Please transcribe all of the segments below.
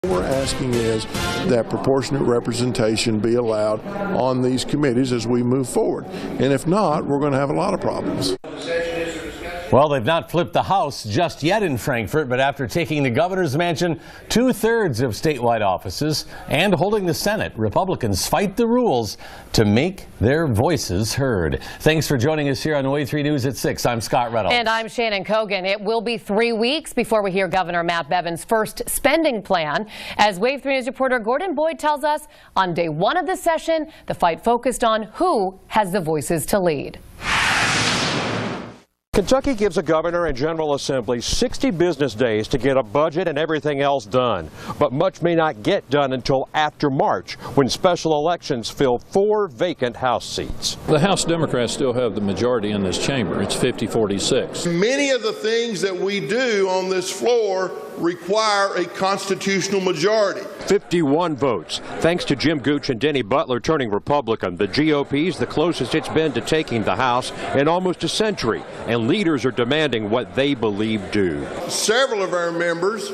What we're asking is that proportionate representation be allowed on these committees as we move forward. And if not, we're going to have a lot of problems. Well, they've not flipped the House just yet in Frankfort, but after taking the governor's mansion, 2/3 of statewide offices, and holding the Senate, Republicans fight the rules to make their voices heard. Thanks for joining us here on Wave 3 News at 6. I'm Scott Reynolds. And I'm Shannon Kogan. It will be 3 weeks before we hear Governor Matt Bevin's first spending plan. As Wave 3 News reporter Gordon Boyd tells us, on day one of the session, the fight focused on who has the voices to lead. Kentucky gives a governor and General Assembly 60 business days to get a budget and everything else done. But much may not get done until after March, when special elections fill 4 vacant House seats. The House Democrats still have the majority in this chamber. It's 50-46. Many of the things that we do on this floor require a constitutional majority. 51 votes. Thanks to Jim Gooch and Denny Butler turning Republican, the GOP's the closest it's been to taking the House in almost a century, and leaders are demanding what they believe due. Several of our members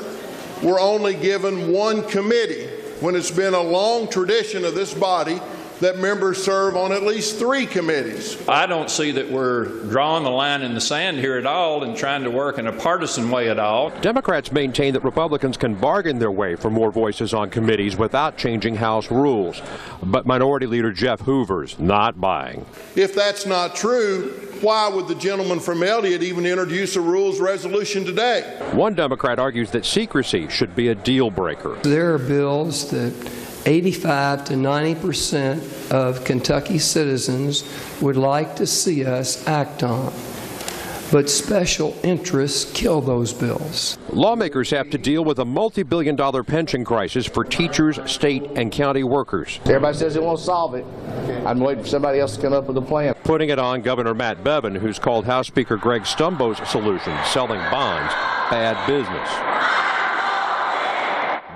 were only given one committee when it's been a long tradition of this body that members serve on at least 3 committees. I don't see that we're drawing the line in the sand here at all and trying to work in a partisan way at all. Democrats maintain that Republicans can bargain their way for more voices on committees without changing House rules. But Minority Leader Jeff Hoover's not buying. If that's not true, why would the gentleman from Elliott even introduce a rules resolution today? One Democrat argues that secrecy should be a deal breaker. There are bills that 85 to 90% of Kentucky citizens would like to see us act on. But special interests kill those bills. Lawmakers have to deal with a multi-billion-dollar pension crisis for teachers, state, and county workers. Everybody says they won't solve it. I'm waiting for somebody else to come up with a plan. Putting it on Governor Matt Bevin, who's called House Speaker Greg Stumbo's solution, selling bonds, bad business.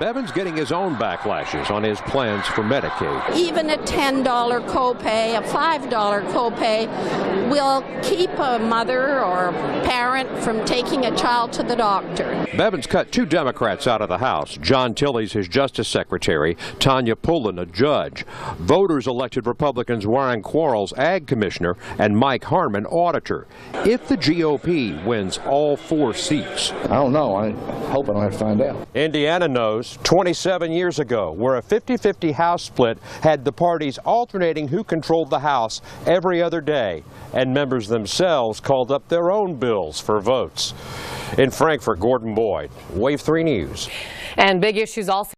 Bevin's getting his own backlashes on his plans for Medicaid. Even a $10 copay, a $5 copay will keep a mother or a parent from taking a child to the doctor. Bevin's cut 2 Democrats out of the House. John Tilley's his Justice Secretary, Tanya Pullen a judge. Voters elected Republicans Warren Quarles Ag Commissioner and Mike Harmon Auditor. If the GOP wins all 4 seats. I don't know. I hope I don't have to find out. Indiana knows 27 years ago, where a 50-50 House split had the parties alternating who controlled the House every other day, and members themselves called up their own bills for votes. In Frankfort, Gordon Boyd, Wave 3 News. And big issues also